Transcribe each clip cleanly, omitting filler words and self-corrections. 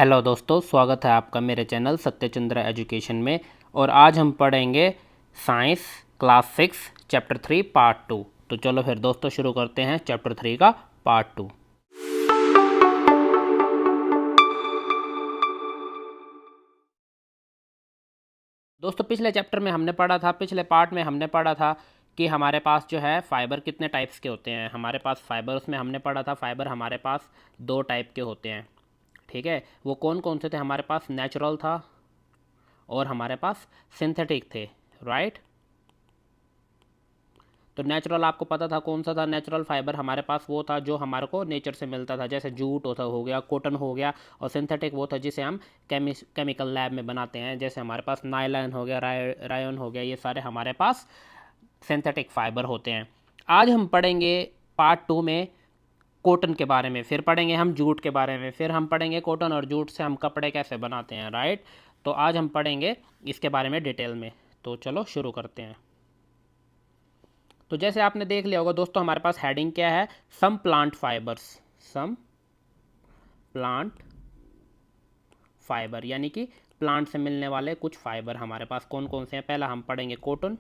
Hello दोस्तों, स्वागत है आपका मेरे चैनल सत्यचंद्र एजुकेशन में। और आज हम पढ़ेंगे साइंस क्लास 6 चैप्टर 3 पार्ट 2। तो चलो फिर दोस्तों शुरू करते हैं चैप्टर 3 का पार्ट 2। दोस्तों पिछले पार्ट में हमने पढ़ा था कि हमारे पास जो है फाइबर कितने टाइप्स के होते हैं। हमारे पास फाइबर, उसमें हमने पढ़ा था फाइबर हमारे पास दो टाइप के होते हैं। ठीक है, वो कौन कौन से थे? हमारे पास नेचुरल था और हमारे पास सिंथेटिक थे, राइट। तो नेचुरल आपको पता था कौन सा था? नेचुरल फाइबर हमारे पास वो था जो हमारे को नेचर से मिलता था, जैसे जूट होता हो गया, कॉटन हो गया। और सिंथेटिक वो था जिसे हम केमिकल लैब में बनाते हैं, जैसे हमारे पास नायलॉन हो गया, रायन हो गया। ये सारे हमारे पास सिंथेटिक फाइबर होते हैं। आज हम पढ़ेंगे पार्ट 2 में कॉटन के बारे में, फिर पढ़ेंगे हम जूट के बारे में, फिर हम पढ़ेंगे कॉटन और जूट से हम कपड़े कैसे बनाते हैं, राइट। तो आज हम पढ़ेंगे इसके बारे में डिटेल में। तो चलो शुरू करते हैं। तो जैसे आपने देख लिया होगा दोस्तों, हमारे पास हेडिंग क्या है? Some plant fibres. Some plant fibre यानी कि प्लांट से मिलने वाले कुछ फाइबर हमारे पास कौन कौन से हैं। पहला हम पढ़ेंगे कॉटन।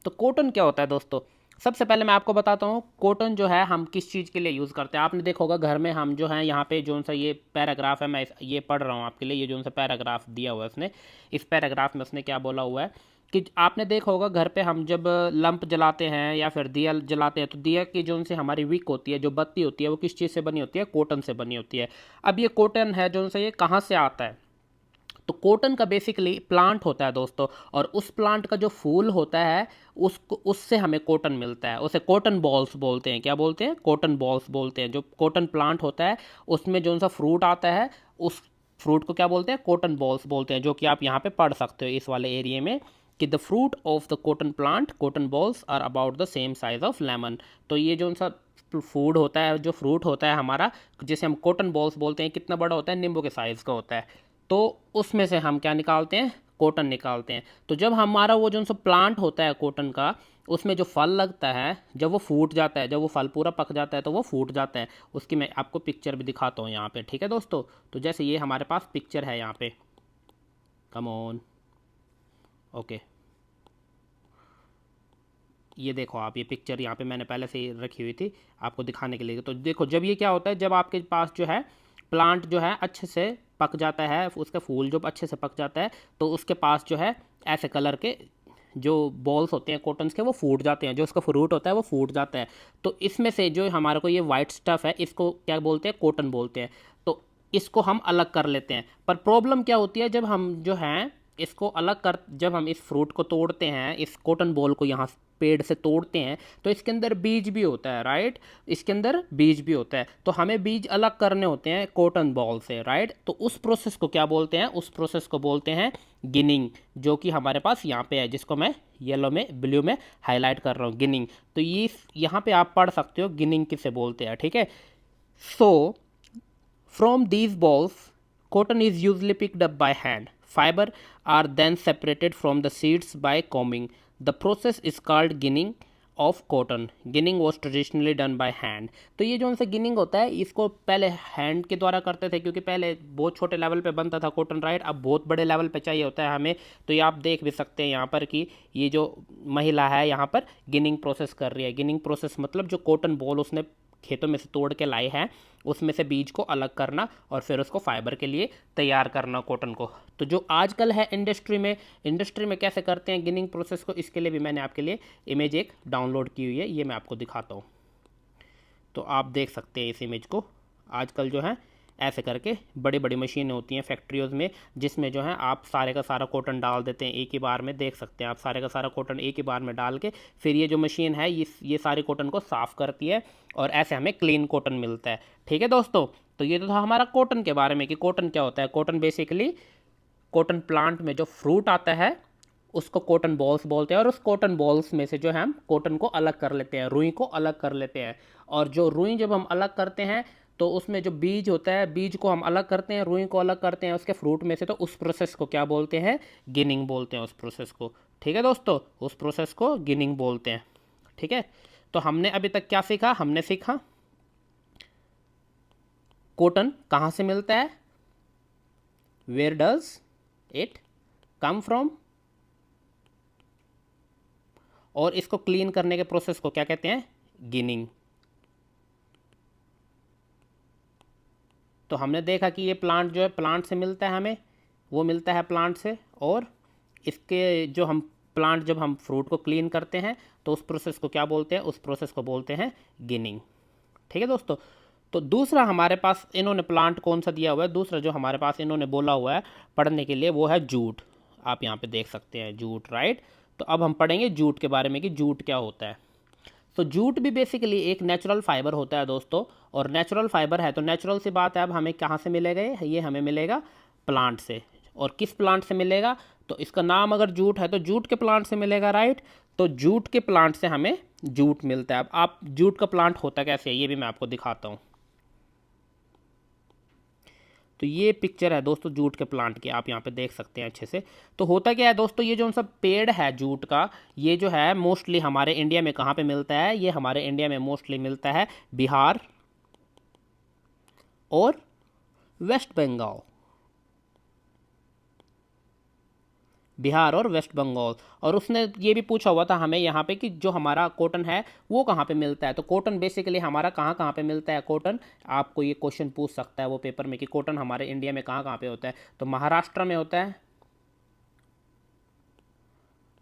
तो कॉटन क्या होता है दोस्तों? सबसे पहले मैं आपको बताता हूँ कॉटन जो है हम किस चीज़ के लिए यूज़ करते हैं। आपने देखा होगा घर में हम जो है यहाँ पे जो सा ये पैराग्राफ है, मैं ये पढ़ रहा हूँ आपके लिए। ये जो सा पैराग्राफ दिया हुआ है उसने, इस पैराग्राफ में उसने क्या बोला हुआ है कि आपने देखा होगा घर पे हम जब लंप जलाते हैं या फिर दिया जलाते हैं, तो दिया की जो से हमारी विक होती है, जो बत्ती होती है, वो किस चीज़ से बनी होती है? कॉटन से बनी होती है। अब ये कॉटन है जो सा ये कहाँ से आता है? तो कॉटन का बेसिकली प्लांट होता है दोस्तों, और उस प्लांट का जो फूल होता है उसको, उससे हमें कॉटन मिलता है। उसे कॉटन बॉल्स बोलते हैं। क्या बोलते हैं? कॉटन बॉल्स बोलते हैं। जो कॉटन प्लांट होता है उसमें जो सा फ्रूट आता है, उस फ्रूट को क्या बोलते हैं? कॉटन बॉल्स बोलते हैं, जो कि आप यहाँ पे पढ़ सकते हो इस वाले एरिया में कि the fruit of the cotton plant cotton bolls are about the same size of lemon. तो ये जो सा फूड होता है, जो फ्रूट होता है हमारा, जिसे हम कॉटन बॉल्स बोलते हैं, कितना बड़ा होता है? नींबू के साइज़ का होता है। तो उसमें से हम क्या निकालते हैं? कॉटन निकालते हैं। तो जब हमारा वो जो सा प्लांट होता है कॉटन का, उसमें जो फल लगता है, जब वो फूट जाता है, जब वो फल पूरा पक जाता है तो वो फूट जाता है। उसकी मैं आपको पिक्चर भी दिखाता हूँ यहाँ पे, ठीक है दोस्तों। तो जैसे ये हमारे पास पिक्चर है यहाँ पे, कम ऑन, ओके। ये देखो आप, ये पिक्चर यहाँ पे मैंने पहले से ही रखी हुई थी आपको दिखाने के लिए। तो देखो जब ये क्या होता है, जब आपके पास जो है प्लांट जो है अच्छे से पक जाता है, उसका फूल जब अच्छे से पक जाता है, तो उसके पास जो है ऐसे कलर के जो बॉल्स होते हैं कॉटन्स के, वो फूट जाते हैं। जो उसका फ्रूट होता है वो फूट जाता है। तो इसमें से जो हमारे को ये वाइट स्टफ़ है, इसको क्या बोलते हैं? कॉटन बोलते हैं। तो इसको हम अलग कर लेते हैं। पर प्रॉब्लम क्या होती है, जब हम जो हैं इसको अलग कर, जब हम इस फ्रूट को तोड़ते हैं, इस कॉटन बॉल को यहाँ पेड़ से तोड़ते हैं, तो इसके अंदर बीज भी होता है, राइट। इसके अंदर बीज भी होता है, तो हमें बीज अलग करने होते हैं कॉटन बॉल से, राइट। तो उस प्रोसेस को क्या बोलते हैं? उस प्रोसेस को बोलते हैं गिनिंग, जो कि हमारे पास यहाँ पे है, जिसको मैं येलो में, ब्लू में हाईलाइट कर रहा हूँ, गिनिंग। तो ये यहाँ पे आप पढ़ सकते हो गिनिंग किसे बोलते हैं, ठीक है। सो from these balls, cotton is usually picked up by hand. Fiber are then separated from the seeds by combing. The process is called ginning of cotton. Ginning was traditionally done by hand. तो ये जो उनसे ginning होता है, इसको पहले hand के द्वारा करते थे, क्योंकि पहले बहुत छोटे लेवल पे बनता था कॉटन, राइट। अब बहुत बड़े लेवल पे चाहिए होता है हमें। तो ये आप देख भी सकते हैं यहाँ पर कि ये जो महिला है यहाँ पर गिनिंग प्रोसेस कर रही है। गिनिंग प्रोसेस मतलब जो कॉटन बॉल उसने खेतों में से तोड़ के लाई है, उसमें से बीज को अलग करना और फिर उसको फाइबर के लिए तैयार करना कॉटन को। तो जो आजकल है इंडस्ट्री में कैसे करते हैं गिनिंग प्रोसेस को, इसके लिए भी मैंने आपके लिए इमेज एक डाउनलोड की हुई है, ये मैं आपको दिखाता हूँ। तो आप देख सकते हैं इस इमेज को। आजकल जो है ऐसे करके बड़ी बड़ी मशीनें होती हैं फैक्ट्रियों में, जिसमें जो है आप सारे का सारा कॉटन डाल देते हैं एक ही बार में। देख सकते हैं आप, सारे का सारा कॉटन एक ही बार में डाल के फिर ये जो मशीन है ये सारे कॉटन को साफ़ करती है, और ऐसे हमें क्लीन कॉटन मिलता है, ठीक है दोस्तों। तो ये तो था हमारा कॉटन के बारे में कि कॉटन क्या होता है। कॉटन बेसिकली कॉटन प्लांट में जो फ्रूट आता है उसको कॉटन बॉल्स बोलते हैं, और उस कॉटन बॉल्स में से जो है हम कॉटन को अलग कर लेते हैं, रुई को अलग कर लेते हैं। और जो रुई जब हम अलग करते हैं, तो उसमें जो बीज होता है, बीज को हम अलग करते हैं, रुई को अलग करते हैं उसके फ्रूट में से। तो उस प्रोसेस को क्या बोलते हैं? गिनिंग बोलते हैं उस प्रोसेस को, ठीक है दोस्तों। उस प्रोसेस को गिनिंग बोलते हैं, ठीक है। तो हमने अभी तक क्या सीखा? हमने सीखा कॉटन कहाँ से मिलता है, where does it come from, और इसको क्लीन करने के प्रोसेस को क्या कहते हैं, गिनिंग। तो हमने देखा कि ये प्लांट जो है प्लांट से मिलता है, हमें वो मिलता है प्लांट से, और इसके जो हम प्लांट जब हम फ्रूट को क्लीन करते हैं तो उस प्रोसेस को क्या बोलते हैं, उस प्रोसेस को बोलते हैं गिनिंग। ठीक है दोस्तों। तो दूसरा हमारे पास इन्होंने प्लांट कौन सा दिया हुआ है, दूसरा जो हमारे पास इन्होंने बोला हुआ है पढ़ने के लिए वो है जूट। आप यहाँ पे देख सकते हैं जूट, राइट। तो अब हम पढ़ेंगे जूट के बारे में कि जूट क्या होता है। तो जूट भी बेसिकली एक नेचुरल फाइबर होता है दोस्तों, और नेचुरल फाइबर है तो नेचुरल सी बात है, अब हमें कहाँ से मिलेगा ये हमें मिलेगा प्लांट से। और किस प्लांट से मिलेगा, तो इसका नाम अगर जूट है तो जूट के प्लांट से मिलेगा, राइट। तो जूट के प्लांट से हमें जूट मिलता है। अब आप जूट का प्लांट होता कैसे है ये भी मैं आपको दिखाता हूँ। तो ये पिक्चर है दोस्तों जूट के प्लांट की, आप यहाँ पे देख सकते हैं अच्छे से। तो होता क्या है दोस्तों, ये जो सब पेड़ है जूट का, ये जो है मोस्टली हमारे इंडिया में कहाँ पे मिलता है, ये हमारे इंडिया में मोस्टली मिलता है बिहार और वेस्ट बंगाल, बिहार और वेस्ट बंगाल। और उसने ये भी पूछा हुआ था हमें यहाँ पे कि जो हमारा कॉटन है वो कहाँ पे मिलता है। तो कॉटन बेसिकली हमारा कहाँ कहाँ पे मिलता है कॉटन, आपको ये क्वेश्चन पूछ सकता है वो पेपर में कि कॉटन हमारे इंडिया में कहाँ कहाँ पे होता है। तो महाराष्ट्र में होता है,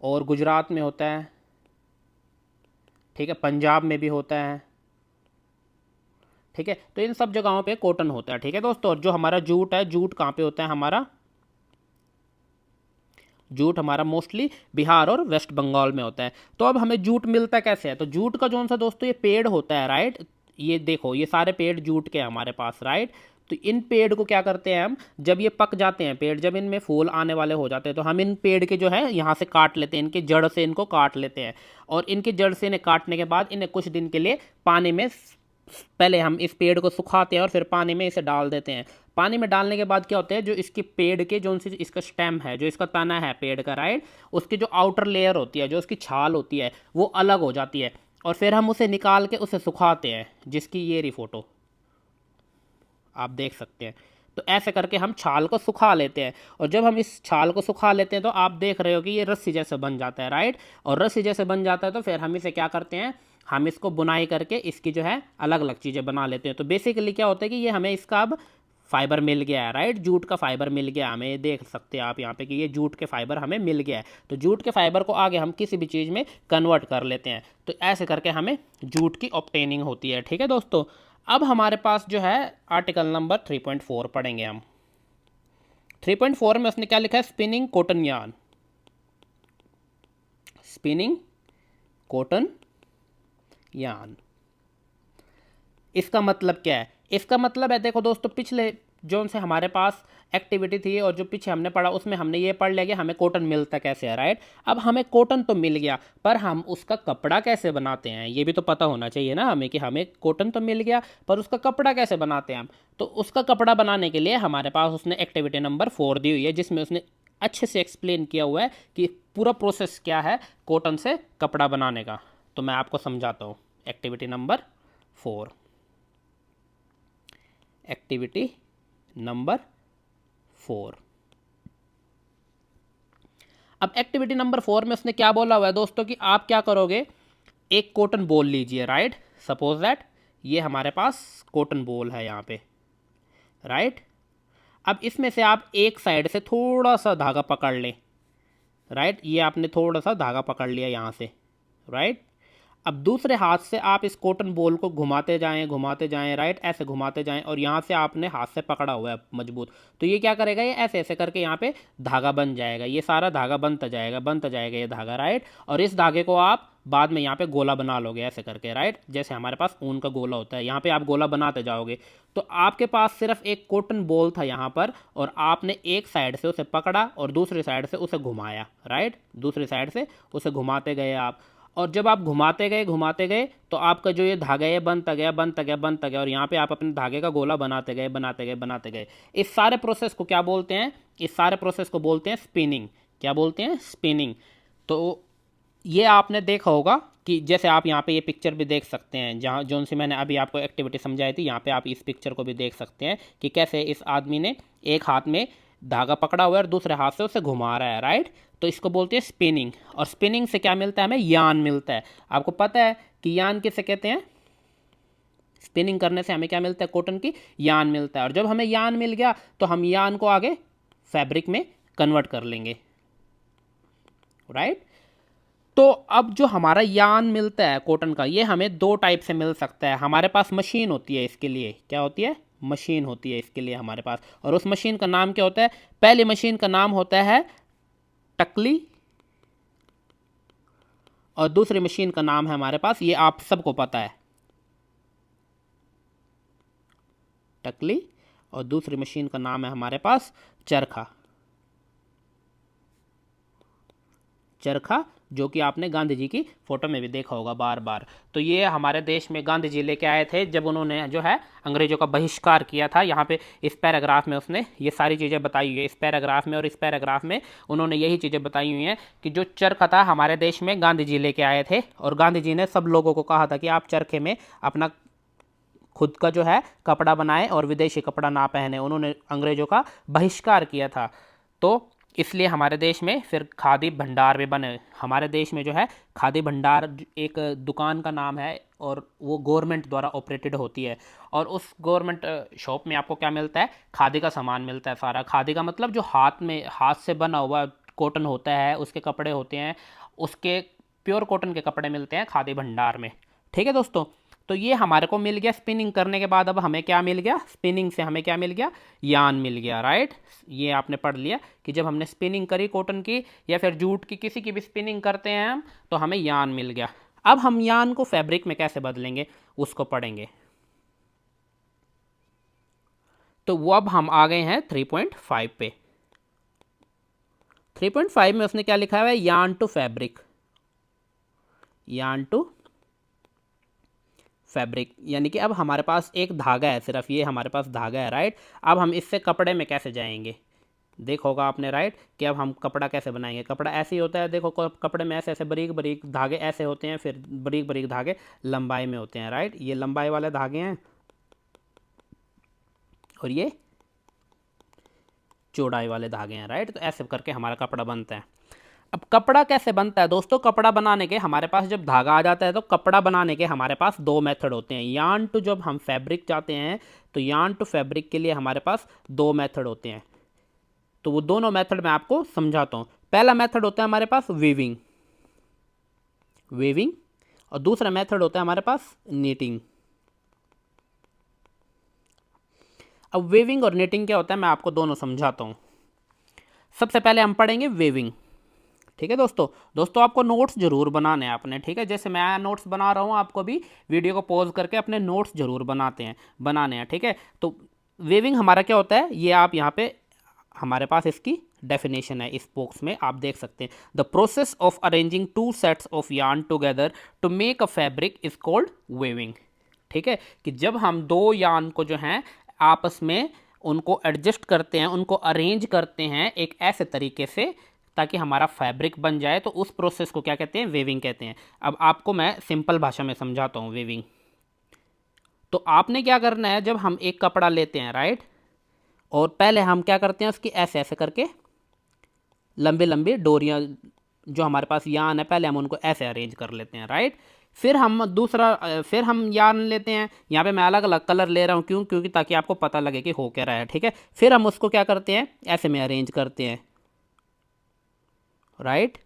और गुजरात में होता है, ठीक है, पंजाब में भी होता है, ठीक है। तो इन सब जगहों पे कॉटन होता है, ठीक है दोस्तों। और जो हमारा जूट है, जूट कहाँ पे होता है हमारा, जूट हमारा मोस्टली बिहार और वेस्ट बंगाल में होता है। तो अब हमें जूट मिलता कैसे है, तो जूट का जो सा दोस्तों ये पेड़ होता है, राइट। ये देखो ये सारे पेड़ जूट के हमारे पास, राइट। तो इन पेड़ को क्या करते हैं हम, जब ये पक जाते हैं पेड़, जब इनमें फूल आने वाले हो जाते हैं तो हम इन पेड़ के जो है यहाँ से काट लेते हैं, इनके जड़ से इनको काट लेते हैं। और इनके जड़ से इन्हें काटने के बाद इन्हें कुछ दिन के लिए पानी में, पहले हम इस पेड़ को सुखाते हैं और फिर पानी में इसे डाल देते हैं। पानी में डालने के बाद क्या होता है, जो इसके पेड़ के जो उनसे इसका स्टेम है, जो इसका तना है पेड़ का, राइट, उसकी जो आउटर लेयर होती है, जो उसकी छाल होती है वो अलग हो जाती है। और फिर हम उसे निकाल के उसे सुखाते हैं, जिसकी ये रही फोटो आप देख सकते हैं। तो ऐसे करके हम छाल को सुखा लेते हैं, और जब हम इस छाल को सुखा लेते हैं तो आप देख रहे हो कि ये रस्सी जैसे बन जाता है, राइट। और रस्सी जैसे बन जाता है तो फिर हम इसे क्या करते हैं, हम इसको बुनाई करके इसकी जो है अलग अलग चीज़ें बना लेते हैं। तो बेसिकली क्या होता है कि ये हमें इसका अब फाइबर मिल गया है, राइट। जूट का फाइबर मिल गया हमें, ये देख सकते हैं आप यहाँ पे कि ये जूट के फाइबर हमें मिल गया है। तो जूट के फाइबर को आगे हम किसी भी चीज़ में कन्वर्ट कर लेते हैं। तो ऐसे करके हमें जूट की ऑब्टेनिंग होती है, ठीक है दोस्तों। अब हमारे पास जो है आर्टिकल नंबर 3.4 पढ़ेंगे हम। 3.4 में उसने क्या लिखा है, spinning cotton yarn, spinning cotton yarn. इसका मतलब क्या है, इसका मतलब है देखो दोस्तों, पिछले जो से हमारे पास एक्टिविटी थी और जो पीछे हमने पढ़ा उसमें हमने ये पढ़ लिया कि हमें कॉटन मिलता कैसे है, राइट। अब हमें कॉटन तो मिल गया, पर हम उसका कपड़ा कैसे बनाते हैं ये भी तो पता होना चाहिए ना हमें, कि हमें कॉटन तो मिल गया पर उसका कपड़ा कैसे बनाते हैं हम। तो उसका कपड़ा बनाने के लिए हमारे पास उसने एक्टिविटी नंबर 4 दी हुई है, जिसमें उसने अच्छे से एक्सप्लेन किया हुआ है कि पूरा प्रोसेस क्या है कॉटन से कपड़ा बनाने का। तो मैं आपको समझाता हूँ। Activity number 4, activity number 4। अब एक्टिविटी नंबर 4 में उसने क्या बोला हुआ है दोस्तों कि आप क्या करोगे, एक कॉटन बॉल लीजिए, राइट। सपोज दैट ये हमारे पास कॉटन बॉल है यहाँ पे, राइट। अब इसमें से आप एक साइड से थोड़ा सा धागा पकड़ लें, राइट। ये आपने थोड़ा सा धागा पकड़ लिया यहाँ से, राइट। अब दूसरे हाथ से आप इस कॉटन बॉल को घुमाते जाएं, राइट, ऐसे घुमाते जाएं, और यहाँ से आपने हाथ से पकड़ा हुआ है मजबूत। तो ये क्या करेगा, ये ऐसे ऐसे करके यहाँ पे धागा बन जाएगा, ये सारा धागा बनता जाएगा ये धागा, राइट। और इस धागे को आप बाद में यहाँ पे गोला बना लोगे ऐसे करके, राइट। जैसे हमारे पास ऊन का गोला होता है, यहाँ पे आप गोला बनाते जाओगे। तो आपके पास सिर्फ एक कॉटन बॉल था यहाँ पर, और आपने एक साइड से उसे पकड़ा और दूसरी साइड से उसे घुमाया, राइट। दूसरी साइड से उसे घुमाते गए आप, और जब आप घुमाते गए तो आपका जो ये धागा है बनता गया, और यहाँ पे आप अपने धागे का गोला बनाते गए। इस सारे प्रोसेस को क्या बोलते हैं, इस सारे प्रोसेस को बोलते हैं स्पिनिंग। क्या बोलते हैं, स्पिनिंग। तो ये आपने देखा होगा कि जैसे आप यहाँ पे ये पिक्चर भी देख सकते हैं, जहाँ जोन सी मैंने अभी आपको एक्टिविटी समझाई थी, यहाँ पे आप इस पिक्चर को भी देख सकते हैं कि कैसे इस आदमी ने एक हाथ में धागा पकड़ा हुआ है और दूसरे हाथ से उसे घुमा रहा है, राइट। तो इसको बोलते हैं स्पिनिंग। और स्पिनिंग से क्या मिलता है हमें? यान मिलता है। आपको पता है कि यान किसे कहते हैं? स्पिनिंग करने से हमें क्या मिलता है? कॉटन की यान मिलता है। और जब हमें यान मिल गया तो हम यान को आगे फैब्रिक में कन्वर्ट कर लेंगे, राइट। तो अब जो हमारा यान मिलता है कॉटन का, ये हमें दो टाइप से मिल सकता है। हमारे पास मशीन होती है इसके लिए। क्या होती है? मशीन होती है इसके लिए हमारे पास। और उस मशीन का नाम क्या होता है? पहली मशीन का नाम होता है टकली, और दूसरी मशीन का नाम है हमारे पास, ये आप सबको पता है, टकली। और दूसरी मशीन का नाम है हमारे पास चरखा। चरखा, जो कि आपने गांधी जी की फोटो में भी देखा होगा बार बार। तो ये हमारे देश में गांधी जी लेके आए थे जब उन्होंने जो है अंग्रेजों का बहिष्कार किया था। यहाँ पे इस पैराग्राफ में उसने ये सारी चीज़ें बताई हुई है, इस पैराग्राफ में और इस पैराग्राफ में उन्होंने यही चीज़ें बताई हुई हैं कि जो चरखा था हमारे देश में गांधी जी लेके आए थे। और गांधी जी ने सब लोगों को कहा था कि आप चरखे में अपना खुद का जो है कपड़ा बनाएं और विदेशी कपड़ा ना पहने। उन्होंने अंग्रेजों का बहिष्कार किया था। तो इसलिए हमारे देश में फिर खादी भंडार भी बने। हमारे देश में जो है खादी भंडार एक दुकान का नाम है और वो गवर्नमेंट द्वारा ऑपरेटेड होती है। और उस गवर्नमेंट शॉप में आपको क्या मिलता है? खादी का सामान मिलता है सारा। खादी का मतलब जो हाथ से बना हुआ कॉटन होता है, उसके कपड़े होते हैं, उसके प्योर कॉटन के कपड़े मिलते हैं खादी भंडार में। ठीक है दोस्तों, तो ये हमारे को मिल गया स्पिनिंग करने के बाद। अब हमें क्या मिल गया? स्पिनिंग से हमें क्या मिल गया? यान मिल गया, राइट। ये आपने पढ़ लिया कि जब हमने स्पिनिंग करी कॉटन की या फिर जूट की, किसी की भी स्पिनिंग करते हैं हम, तो हमें यान मिल गया। अब हम यान को फैब्रिक में कैसे बदलेंगे उसको पढ़ेंगे। तो वो अब हम आ गए हैं 3.5 पे। 3.5 में उसने क्या लिखा हुआ है? यान टू फैब्रिक। यान टू फैब्रिक, यानी कि अब हमारे पास एक धागा है, सिर्फ ये हमारे पास धागा है, राइट। अब हम इससे कपड़े में कैसे जाएंगे? देखा होगा आपने, राइट, कि अब हम कपड़ा कैसे बनाएंगे। कपड़ा ऐसे ही होता है, देखो कपड़े में ऐसे ऐसे बारीक बारीक धागे ऐसे होते हैं, फिर बारीक बारीक धागे लंबाई में होते हैं, राइट। ये लंबाई वाले धागे हैं और ये चौड़ाई वाले धागे हैं, राइट। तो ऐसे करके हमारा कपड़ा बनता है। अब कपड़ा कैसे बनता है दोस्तों? कपड़ा बनाने के हमारे पास जब धागा आ जाता है तो कपड़ा बनाने के हमारे पास दो मेथड होते हैं। यार्न टू जब हम फैब्रिक चाहते हैं तो यार्न टू फैब्रिक के लिए हमारे पास दो मेथड होते हैं। तो वो दोनों मेथड मैं आपको समझाता हूँ। पहला मेथड होता है हमारे पास वीविंग, वीविंग, और दूसरा मेथड होता है हमारे पास नीटिंग। अब वेविंग और नीटिंग क्या होता है मैं आपको दोनों समझाता हूँ। सबसे पहले हम पढ़ेंगे वेविंग। ठीक है दोस्तों आपको नोट्स जरूर बनाने हैं अपने, ठीक है। जैसे मैं नोट्स बना रहा हूँ, आपको भी वीडियो को पॉज करके अपने नोट्स जरूर बनाने हैं, ठीक है। तो वेविंग हमारा क्या होता है, ये आप यहाँ पे हमारे पास इसकी डेफिनेशन है, इस बॉक्स में आप देख सकते हैं। The process of arranging two sets of yarn together to make a fabric is called weaving. ठीक है, कि जब हम दो यार्न को जो हैं आपस में उनको एडजस्ट करते हैं, उनको अरेंज करते हैं एक ऐसे तरीके से ताकि हमारा फैब्रिक बन जाए, तो उस प्रोसेस को क्या कहते हैं? वेविंग कहते हैं। अब आपको मैं सिंपल भाषा में समझाता हूँ वेविंग। तो आपने क्या करना है, जब हम एक कपड़ा लेते हैं, राइट, और पहले हम क्या करते हैं उसकी ऐसे ऐसे करके लंबी लंबी डोरियाँ जो हमारे पास यार्न है पहले हम उनको ऐसे अरेंज कर लेते हैं, राइट। फिर हम यार्न लेते हैं। यहाँ पे मैं अलग अलग कलर ले रहा हूँ, क्योंकि ताकि आपको पता लगे कि हो क्या रहा है, ठीक है। फिर हम उसको क्या करते हैं? ऐसे में अरेंज करते हैं, राइट,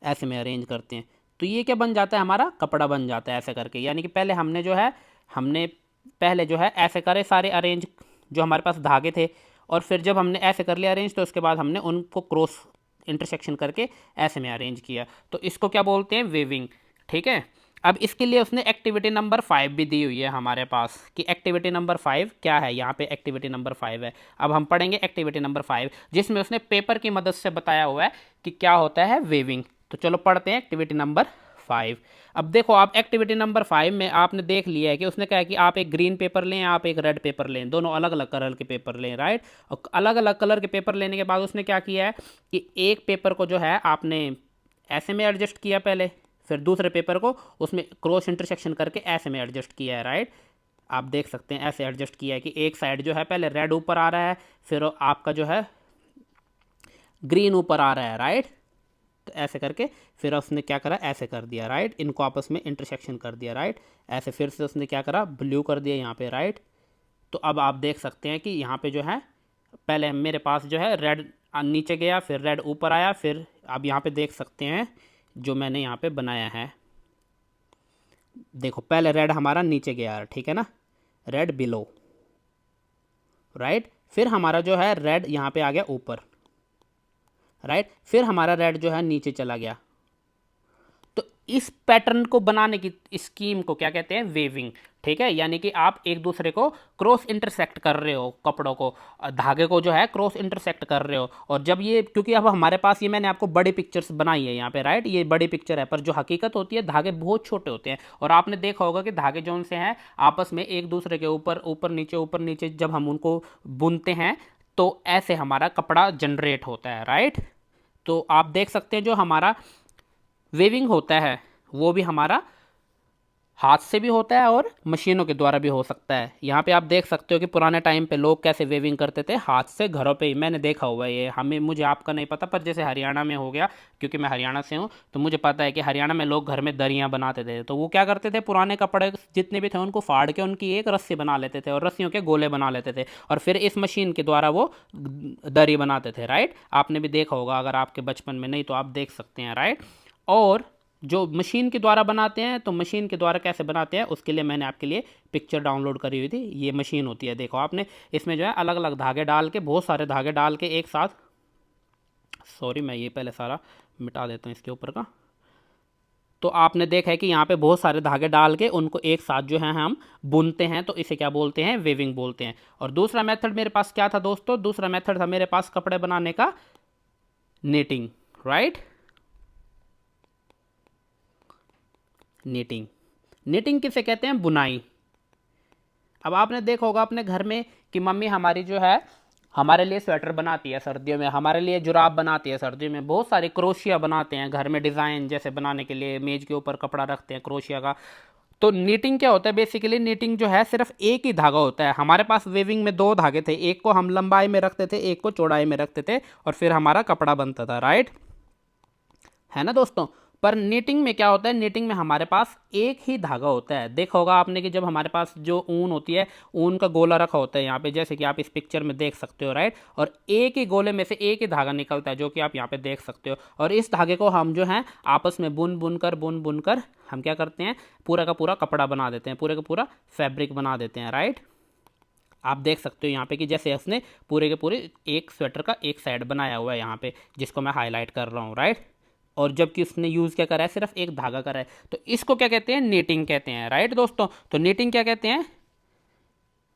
ऐसे में अरेंज करते हैं। तो ये क्या बन जाता है? हमारा कपड़ा बन जाता है ऐसे करके। यानी कि पहले हमने पहले जो है ऐसे करे सारे अरेंज जो हमारे पास धागे थे, और फिर जब हमने ऐसे कर लिया अरेंज तो उसके बाद हमने उनको क्रॉस इंटरसेक्शन करके ऐसे में अरेंज किया। तो इसको क्या बोलते हैं? वेविंग, ठीक है। अब इसके लिए उसने एक्टिविटी नंबर 5 भी दी हुई है हमारे पास, कि एक्टिविटी नंबर 5 क्या है। यहाँ पे एक्टिविटी नंबर 5 है। अब हम पढ़ेंगे एक्टिविटी नंबर 5, जिसमें उसने पेपर की मदद से बताया हुआ है कि क्या होता है वेविंग। तो चलो पढ़ते हैं एक्टिविटी नंबर 5। अब देखो, आप एक्टिविटी नंबर 5 में आपने देख लिया है कि उसने कहा कि आप एक ग्रीन पेपर लें, आप एक रेड पेपर लें, दोनों अलग अलग कलर के पेपर लें, राइट। और अलग अलग कलर के पेपर लेने के बाद उसने क्या किया है कि एक पेपर को जो है आपने ऐसे में एडजस्ट किया पहले, फिर दूसरे पेपर को उसमें क्रॉस इंटरसेक्शन करके ऐसे में एडजस्ट किया है, राइट। आप देख सकते हैं ऐसे एडजस्ट किया है कि एक साइड जो है पहले रेड ऊपर आ रहा है, फिर आपका जो है ग्रीन ऊपर आ रहा है, राइट। तो ऐसे करके फिर उसने क्या करा, ऐसे कर दिया, राइट। इनको आपस में इंटरसेक्शन कर दिया, राइट। ऐसे फिर से उसने क्या करा, ब्लू कर दिया यहाँ पे, राइट। तो अब आप देख सकते हैं कि यहाँ पे जो है पहले मेरे पास जो है रेड नीचे गया, फिर रेड ऊपर आया, फिर आप यहाँ पे देख सकते हैं जो मैंने यहाँ पे बनाया है। देखो पहले रेड हमारा नीचे गया, ठीक है ना, रेड बिलो, राइट। फिर हमारा जो है रेड यहाँ पे आ गया ऊपर, राइट। फिर हमारा रेड जो है नीचे चला गया। तो इस पैटर्न को बनाने की स्कीम को क्या कहते हैं, वेविंग, ठीक है। यानी कि आप एक दूसरे को क्रॉस इंटरसेक्ट कर रहे हो, कपड़ों को, धागे को जो है क्रॉस इंटरसेक्ट कर रहे हो। और जब ये, क्योंकि अब हमारे पास ये मैंने आपको बड़ी पिक्चर्स बनाई है यहाँ पे, राइट, ये बड़ी पिक्चर है, पर जो हकीकत होती है धागे बहुत छोटे होते हैं। और आपने देखा होगा कि धागे जो उनसे हैं आपस में एक दूसरे के ऊपर ऊपर नीचे जब हम उनको बुनते हैं तो ऐसे हमारा कपड़ा जनरेट होता है, राइट। तो आप देख सकते हैं जो हमारा वेविंग होता है वो भी हमारा हाथ से भी होता है और मशीनों के द्वारा भी हो सकता है। यहाँ पे आप देख सकते हो कि पुराने टाइम पे लोग कैसे वेविंग करते थे, हाथ से, घरों पे ही मैंने देखा हुआ है ये। मुझे आपका नहीं पता, पर जैसे हरियाणा में हो गया, क्योंकि मैं हरियाणा से हूँ तो मुझे पता है कि हरियाणा में लोग घर में दरियाँ बनाते थे। तो वो क्या करते थे, पुराने कपड़े जितने भी थे उनको फाड़ के उनकी एक रस्सी बना लेते थे और रस्सियों के गोले बना लेते थे, और फिर इस मशीन के द्वारा वो दरी बनाते थे, राइट। आपने भी देखा होगा, अगर आपके बचपन में नहीं तो आप देख सकते हैं, राइट। और जो मशीन के द्वारा बनाते हैं, तो मशीन के द्वारा कैसे बनाते हैं उसके लिए मैंने आपके लिए पिक्चर डाउनलोड करी हुई थी। ये मशीन होती है, देखो आपने, इसमें जो है अलग अलग धागे डाल के, बहुत सारे धागे डाल के एक साथ, सॉरी मैं ये पहले सारा मिटा देता हूँ इसके ऊपर का। तो आपने देखा है कि यहाँ पे बहुत सारे धागे डाल के उनको एक साथ जो है हम बुनते हैं, तो इसे क्या बोलते हैं, वेविंग बोलते हैं। और दूसरा मेथड मेरे पास क्या था दोस्तों, दूसरा मेथड था मेरे पास कपड़े बनाने का, नेटिंग, राइट। नीटिंग किसे कहते हैं, बुनाई। अब आपने देखा होगा अपने घर में कि मम्मी हमारी जो है हमारे लिए स्वेटर बनाती है सर्दियों में, हमारे लिए जुराब बनाती है सर्दियों में, बहुत सारी क्रोशिया बनाते हैं घर में, डिज़ाइन जैसे बनाने के लिए मेज के ऊपर कपड़ा रखते हैं क्रोशिया का। तो नीटिंग क्या होता है, बेसिकली नीटिंग जो है सिर्फ एक ही धागा होता है। हमारे पास वेविंग में दो धागे थे, एक को हम लंबाई में रखते थे, एक को चौड़ाई में रखते थे, और फिर हमारा कपड़ा बनता था, राइट, है ना दोस्तों। पर नीटिंग में क्या होता है, नीटिंग में हमारे पास एक ही धागा होता है। देखा होगा आपने कि जब हमारे पास जो ऊन होती है, ऊन का गोला रखा होता है यहाँ पे, जैसे कि आप इस पिक्चर में देख सकते हो, राइट। और एक ही गोले में से एक ही धागा निकलता है, जो कि आप यहाँ पे देख सकते हो। और इस धागे को हम जो है आपस में बुन बुन कर हम क्या करते हैं, पूरा का पूरा कपड़ा बना देते हैं, पूरे का पूरा फैब्रिक बना देते हैं, राइट। आप देख सकते हो यहाँ पे कि जैसे उसने पूरे के पूरे एक स्वेटर का एक साइड बनाया हुआ है यहाँ पे, जिसको मैं हाईलाइट कर रहा हूँ, राइट। और जबकि उसने यूज़ क्या करा है, सिर्फ एक धागा करा है। तो इसको क्या कहते हैं, नीटिंग कहते हैं, राइट दोस्तों। तो नीटिंग क्या कहते हैं,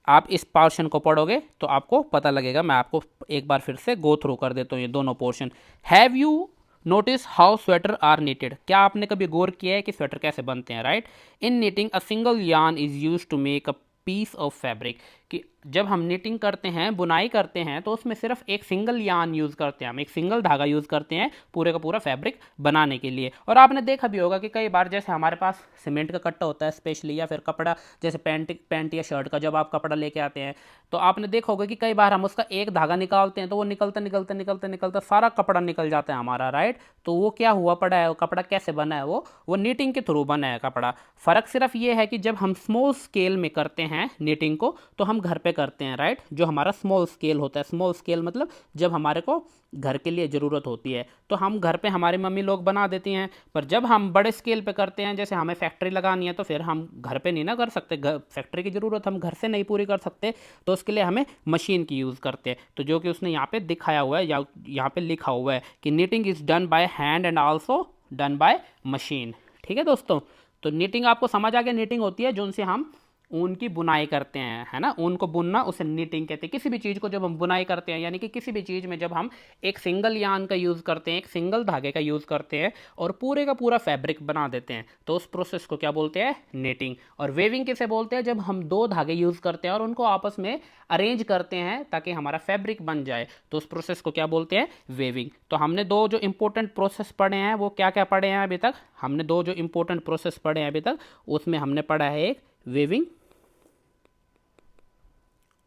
आप इस पोर्शन को पढ़ोगे तो आपको पता लगेगा। मैं आपको एक बार फिर से गो थ्रू कर देता हूँ ये दोनों portion. Have you notice how sweater are knitted, क्या आपने कभी गौर किया है कि स्वेटर कैसे बनते हैं, right. In knitting a single yarn is use to make a piece of fabric, कि जब हम निटिंग करते हैं, बुनाई करते हैं, तो उसमें सिर्फ एक सिंगल यान यूज़ करते हैं, हम एक सिंगल धागा यूज़ करते हैं पूरे का पूरा फैब्रिक बनाने के लिए। और आपने देखा भी होगा कि कई बार जैसे हमारे पास सीमेंट का कट्टा होता है स्पेशली, या फिर कपड़ा जैसे पैंट या शर्ट का जब आप कपड़ा लेके आते हैं, तो आपने देखा होगा कि कई बार हम उसका एक धागा निकालते हैं तो वो निकलता सारा कपड़ा निकल जाता है हमारा, राइट। तो वो क्या हुआ पड़ा है, वो कपड़ा कैसे बना है, वो नीटिंग के थ्रू बना है कपड़ा। फ़र्क सिर्फ ये है कि जब हम स्मॉल स्केल में करते हैं नीटिंग को, तो हम घर पे करते हैं, राइट। जो हमारा स्मॉल स्केल होता है, स्मॉल स्केल मतलब जब हमारे को घर के लिए ज़रूरत होती है तो हम घर पे, हमारी मम्मी लोग बना देती हैं। पर जब हम बड़े स्केल पे करते हैं, जैसे हमें फैक्ट्री लगानी है, तो फिर हम घर पे नहीं ना कर सकते, फैक्ट्री की ज़रूरत हम घर से नहीं पूरी कर सकते, तो उसके लिए हमें मशीन की यूज़ करते हैं। तो जो कि उसने यहाँ पे दिखाया हुआ है या यहाँ पे लिखा हुआ है कि knitting is done by hand and also done by machine. ठीक है दोस्तों, तो नीटिंग आपको समझ आ गया, नीटिंग होती है जो उनसे हम ऊन की बुनाई करते हैं, है ना। ऊन को बुनना उसे नीटिंग कहते हैं। किसी भी चीज़ को जब हम बुनाई करते हैं, यानी कि किसी भी चीज़ में जब हम एक सिंगल यान का यूज़ करते हैं, एक सिंगल धागे का यूज़ करते हैं और पूरे का पूरा फैब्रिक बना देते हैं, तो उस प्रोसेस को क्या बोलते हैं, नीटिंग। और वेविंग किसे बोलते हैं, जब हम दो धागे यूज़ करते हैं और उनको आपस में अरेंज करते हैं ताकि हमारा फैब्रिक बन जाए, तो उस प्रोसेस को क्या बोलते हैं, वेविंग। तो हमने दो जो इंपॉर्टेंट प्रोसेस पढ़े हैं वो क्या क्या पढ़े हैं अभी तक, हमने दो जो इंपॉर्टेंट प्रोसेस पढ़े हैं अभी तक, उसमें हमने पढ़ा है एक वेविंग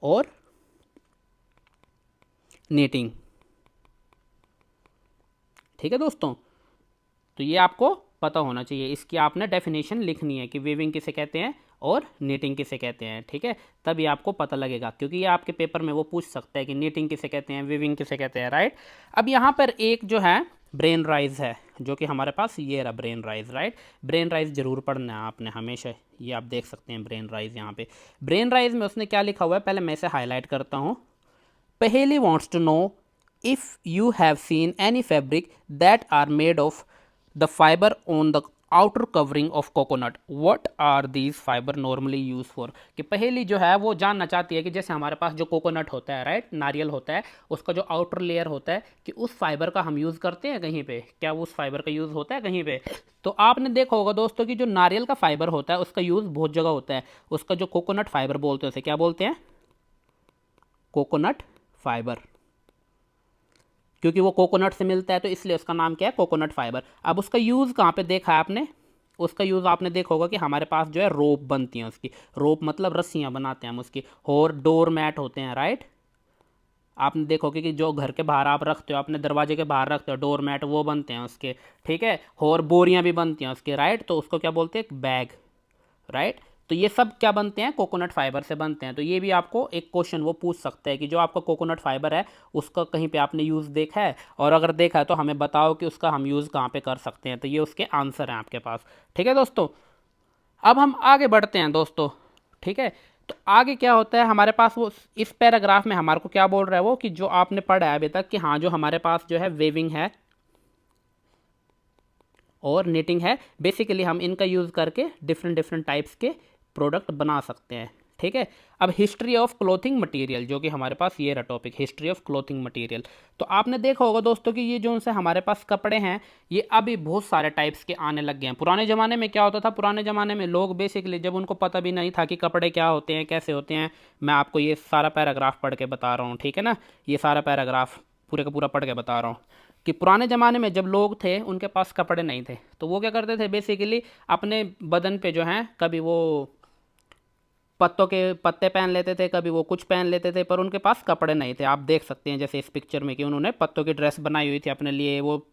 और नीटिंग। ठीक है दोस्तों, तो ये आपको पता होना चाहिए, इसकी आपने डेफिनेशन लिखनी है कि वेविंग किसे कहते हैं और नीटिंग किसे कहते हैं। ठीक है, तभी आपको पता लगेगा, क्योंकि ये आपके पेपर में वो पूछ सकता है कि नीटिंग किसे कहते हैं, वेविंग किसे कहते हैं, राइट। अब यहाँ पर एक जो है ब्रेन राइज है, जो कि हमारे पास ये रहा brain rise, right. Brain rise जरूर पढ़ना है आपने हमेशा, ये आप देख सकते हैं ब्रेन राइज यहाँ पे। ब्रेन राइज में उसने क्या लिखा हुआ है, पहले मैं इसे हाईलाइट करता हूँ। पहेली wants to know if you have seen any fabric that are made of the fiber on the outer covering of coconut. What are these fiber normally used for? कि पहेली जो है वो जानना चाहती है कि जैसे हमारे पास जो कोकोनट होता है, राइट, नारियल होता है, उसका जो आउटर लेयर होता है, कि उस फाइबर का हम यूज़ करते हैं कहीं पे, क्या उस फाइबर का यूज़ होता है कहीं पे। तो आपने देखा होगा दोस्तों कि जो नारियल का फाइबर होता है उसका यूज़ बहुत जगह होता है। उसका जो कोकोनट फाइबर बोलते हैं उसे क्या बोलते हैं, कोकोनट फाइबर, क्योंकि वो कोकोनट से मिलता है तो इसलिए उसका नाम क्या है, कोकोनट फाइबर। अब उसका यूज़ कहाँ पे देखा है आपने, उसका यूज़ आपने देखा होगा कि हमारे पास जो है रोप बनती हैं उसकी, रोप मतलब रस्सियाँ बनाते हैं हम उसकी, और डोर मैट होते हैं, राइट। आपने देखोगे कि जो घर के बाहर आप रखते हो, अपने दरवाजे के बाहर रखते हो डोर मैट, वो बनते हैं उसके, ठीक है। और बोरियाँ भी बनती हैं उसके, राइट, तो उसको क्या बोलते हैं, बैग, राइट। तो ये सब क्या बनते हैं, कोकोनट फाइबर से बनते हैं। तो ये भी आपको एक क्वेश्चन वो पूछ सकता है कि जो आपका कोकोनट फाइबर है उसका कहीं पे आपने यूज़ देखा है, और अगर देखा है तो हमें बताओ कि उसका हम यूज़ कहाँ पे कर सकते हैं। तो ये उसके आंसर हैं आपके पास। ठीक है दोस्तों, अब हम आगे बढ़ते हैं दोस्तों। ठीक है, तो आगे क्या होता है हमारे पास, वो इस पैराग्राफ में हमारे को क्या बोल रहा है वो, कि जो आपने पढ़ा है अभी तक कि हाँ जो हमारे पास जो है वेविंग है और निटिंग है, बेसिकली हम इनका यूज़ करके डिफरेंट डिफरेंट टाइप्स के प्रोडक्ट बना सकते हैं। ठीक है, अब हिस्ट्री ऑफ क्लोथिंग मटेरियल, जो कि हमारे पास ये रहा topic, history of clothing material. तो आपने देखा होगा दोस्तों कि ये जो उनसे हमारे पास कपड़े हैं ये अभी बहुत सारे टाइप्स के आने लग गए हैं। पुराने ज़माने में क्या होता था, पुराने ज़माने में लोग बेसिकली जब उनको पता भी नहीं था कि कपड़े क्या होते हैं, कैसे होते हैं, मैं आपको ये सारा पैराग्राफ पढ़ के बता रहा हूँ, ठीक है ना। ये सारा पैराग्राफ पूरे का पूरा पढ़ के बता रहा हूँ कि पुराने ज़माने में जब लोग थे उनके पास कपड़े नहीं थे, तो वो क्या करते थे, बेसिकली अपने बदन पे जो है कभी वो पत्तों के पत्ते पहन लेते थे, कभी वो कुछ पहन लेते थे, पर उनके पास कपड़े नहीं थे। आप देख सकते हैं जैसे इस पिक्चर में कि उन्होंने पत्तों की ड्रेस बनाई हुई थी अपने लिए, वो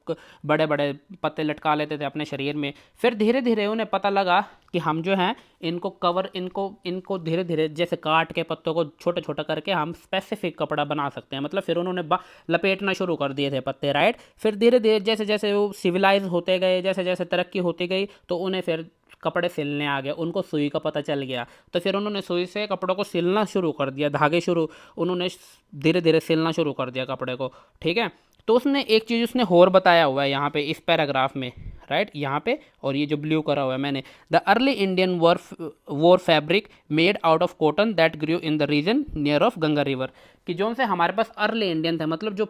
बड़े बड़े पत्ते लटका लेते थे अपने शरीर में। फिर धीरे धीरे उन्हें पता लगा कि हम जो हैं इनको कवर, इनको धीरे धीरे जैसे काट के पत्तों को छोटा छोटा करके हम स्पेसिफिक कपड़ा बना सकते हैं। मतलब फिर उन्होंने लपेटना शुरू कर दिए थे पत्ते, राइट। फिर धीरे धीरे जैसे जैसे वो सिविलाइज होते गए, जैसे जैसे तरक्की होती गई, तो उन्हें फिर कपड़े सिलने आ गए, उनको सुई का पता चल गया, तो फिर उन्होंने सुई से कपड़ों को सिलना शुरू कर दिया, धागे शुरू उन्होंने धीरे धीरे सिलना शुरू कर दिया कपड़े को। ठीक है, तो उसने एक चीज़ उसने और बताया हुआ है यहाँ पे इस पैराग्राफ में, राइट, यहाँ पे, और ये जो ब्लू करा हुआ है मैंने, the early Indian wore fabric made out of cotton that grew in the region near of Ganga river. कि जो से हमारे पास अर्ली इंडियन थे, मतलब जो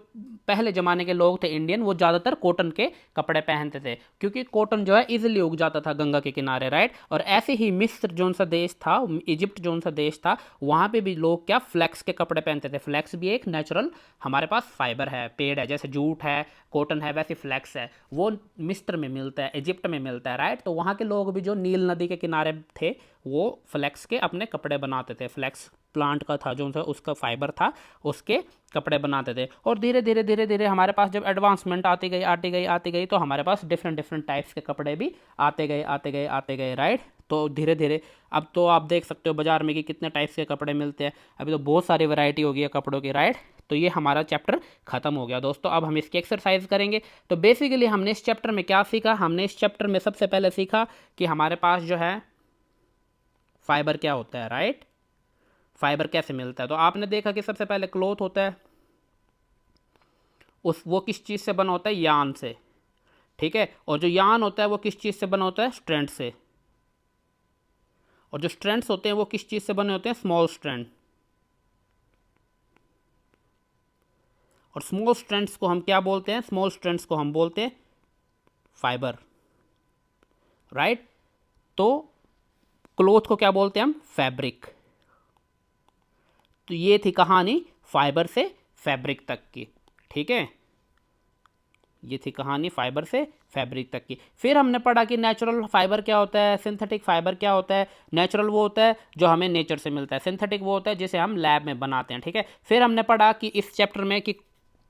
पहले ज़माने के लोग थे इंडियन, वो ज़्यादातर कॉटन के कपड़े पहनते थे, क्योंकि कॉटन जो है इजीली उग जाता था गंगा के किनारे, राइट। और ऐसे ही मिस्र जो सा देश था, इजिप्ट जो सा देश था, वहाँ पे भी लोग क्या फ्लैक्स के कपड़े पहनते थे। फ्लैक्स भी एक नेचुरल हमारे पास फाइबर है, पेड़ है, जैसे जूट है, कॉटन है, वैसे फ्लैक्स है, वो मिस्र में मिलता है, इजिप्ट में मिलता है, राइट। तो वहाँ के लोग भी जो नील नदी के किनारे थे वो फ्लैक्स के अपने कपड़े बनाते थे। फ्लैक्स प्लांट का था जो सा उसका फाइबर था, उसके कपड़े बनाते थे। और धीरे धीरे धीरे धीरे हमारे पास जब एडवांसमेंट आती गई तो हमारे पास डिफरेंट डिफरेंट टाइप्स के कपड़े भी आते गए, राइट। तो धीरे धीरे अब तो आप देख सकते हो बाजार में कि कितने टाइप्स के कपड़े मिलते हैं, अभी तो बहुत सारी वैरायटी हो गई है कपड़ों की, राइट। तो ये हमारा चैप्टर खत्म हो गया दोस्तों। अब हम इसकी एक्सरसाइज करेंगे। तो बेसिकली हमने इस चैप्टर में क्या सीखा, हमने इस चैप्टर में सबसे पहले सीखा कि हमारे पास जो है फाइबर क्या होता है, राइट, फाइबर कैसे मिलता है। तो आपने देखा कि सबसे पहले क्लॉथ होता है, वो किस चीज़ से बना होता है, यान से, ठीक है। और जो यान होता है वो किस चीज़ से बना होता है, स्ट्रैंड से। और जो स्ट्रैंड्स होते हैं वो किस चीज़ से बने होते हैं, स्मॉल स्ट्रैंड। और स्मॉल स्ट्रैंड्स को हम क्या बोलते हैं, स्मॉल स्ट्रैंड्स को हम बोलते हैं फाइबर, राइट। तो क्लोथ को क्या बोलते हैं हम, फैब्रिक। तो ये थी कहानी फाइबर से फैब्रिक तक की, ठीक है। ये थी कहानी फाइबर से फैब्रिक तक की। फिर हमने पढ़ा कि नेचुरल फाइबर क्या होता है, सिंथेटिक फाइबर क्या होता है। नेचुरल वो होता है जो हमें नेचर से मिलता है, सिंथेटिक वो होता है जिसे हम लैब में बनाते हैं, ठीक है। फिर हमने पढ़ा कि इस चैप्टर में कि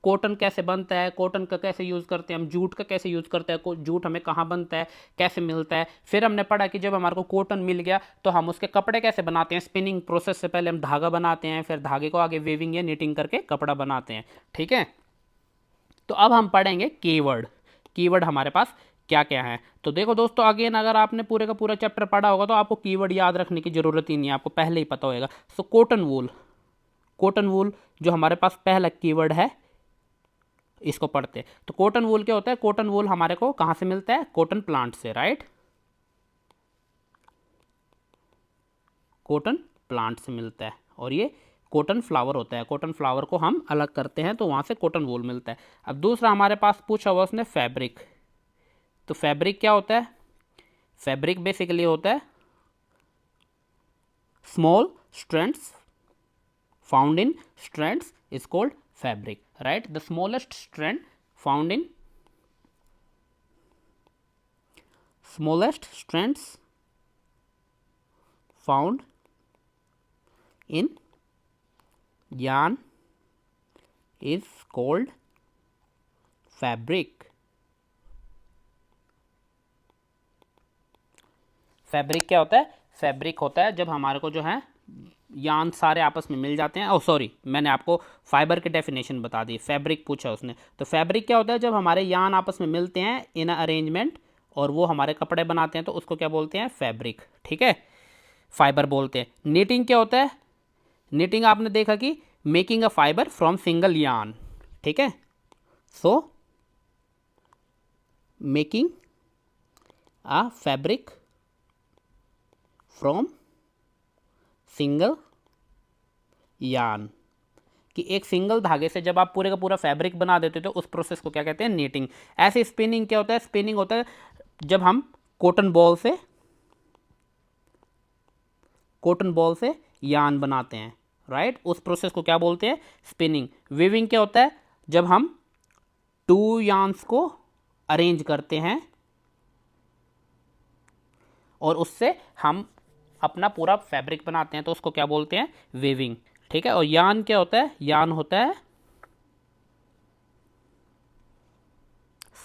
कॉटन कैसे बनता है, कॉटन का कैसे यूज़ करते हैं हम, जूट का कैसे यूज़ करते हैं, जूट हमें कहाँ बनता है, कैसे मिलता है। फिर हमने पढ़ा कि जब हमारे को कॉटन मिल गया तो हम उसके कपड़े कैसे बनाते हैं, स्पिनिंग प्रोसेस से पहले हम धागा बनाते हैं, फिर धागे को आगे वेविंग या नीटिंग करके कपड़ा बनाते हैं, ठीक है। तो अब हम पढ़ेंगे कीवर्ड। कीवर्ड हमारे पास क्या क्या है। तो देखो दोस्तों, अगेन अगर आपने पूरे का पूरा चैप्टर पढ़ा होगा तो आपको कीवर्ड याद रखने की ज़रूरत ही नहीं है, आपको पहले ही पता होगा। So cotton wool, cotton wool जो हमारे पास पहला कीवर्ड है, इसको पढ़ते हैं। तो कॉटन वूल क्या होता है, कॉटन वूल हमारे को कहाँ से मिलता है, कॉटन प्लांट से, राइट। कॉटन प्लांट से मिलता है। और ये कॉटन फ्लावर होता है, कॉटन फ्लावर को हम अलग करते हैं तो वहाँ से कॉटन वूल मिलता है। अब दूसरा हमारे पास पूछा हुआ उसने फैब्रिक। तो फैब्रिक क्या होता है, फैब्रिक बेसिकली होता है small strands found in strands is called fabric, right? The smallest strand found in smallest strands found in yarn is called fabric. Fabric क्या होता है, फैब्रिक होता है जब हमारे को जो है यान सारे आपस में मिल जाते हैं। ओह सॉरी, मैंने आपको फाइबर की डेफिनेशन बता दी, फैब्रिक पूछा उसने। तो फैब्रिक क्या होता है, जब हमारे यान आपस में मिलते हैं इन अरेंजमेंट और वो हमारे कपड़े बनाते हैं तो उसको क्या बोलते हैं, फैब्रिक, ठीक है, फाइबर बोलते हैं। नीटिंग क्या होता है, नीटिंग आपने देखा कि making a fibre from single यान, ठीक है। So making a fabric from single yarn, कि एक सिंगल धागे से जब आप पूरे का पूरा फैब्रिक बना देते हो तो उस प्रोसेस को क्या कहते हैं, नीटिंग। ऐसे स्पिनिंग क्या होता है, स्पिनिंग होता है जब हम कॉटन बॉल से यार्न बनाते हैं, राइट। उस प्रोसेस को क्या बोलते हैं, स्पिनिंग। वीविंग क्या होता है, जब हम 2 यार्न्स को अरेंज करते हैं और उससे हम अपना पूरा फैब्रिक बनाते हैं तो उसको क्या बोलते हैं, वेविंग, ठीक है। और यान क्या होता है, यान होता है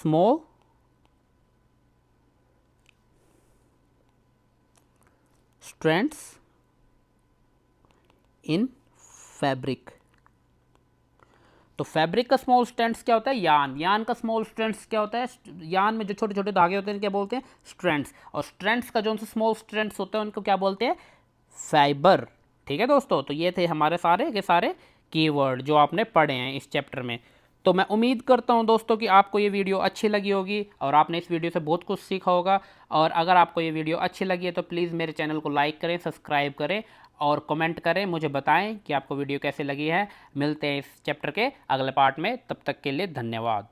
स्मॉल स्ट्रैंड्स इन फैब्रिक। तो फैब्रिक का स्मॉल स्ट्रैंड्स क्या होता है, यान का स्मॉल स्ट्रैंड्स क्या होता है, यान में जो छोटे छोटे धागे होते हैं क्या बोलते हैं, स्ट्रैंड्स। और स्ट्रैंड्स का जो उनसे स्मॉल स्ट्रैंड्स होते हैं उनको क्या बोलते हैं, फाइबर, ठीक है दोस्तों। तो ये थे हमारे सारे के सारे कीवर्ड जो आपने पढ़े हैं इस चैप्टर में। तो मैं उम्मीद करता हूं दोस्तों कि आपको ये वीडियो अच्छी लगी होगी और आपने इस वीडियो से बहुत कुछ सीखा होगा। और अगर आपको ये वीडियो अच्छी लगी है तो प्लीज़ मेरे चैनल को लाइक करें, सब्सक्राइब करें और कमेंट करें, मुझे बताएं कि आपको वीडियो कैसे लगी है। मिलते हैं इस चैप्टर के अगले पार्ट में, तब तक के लिए धन्यवाद।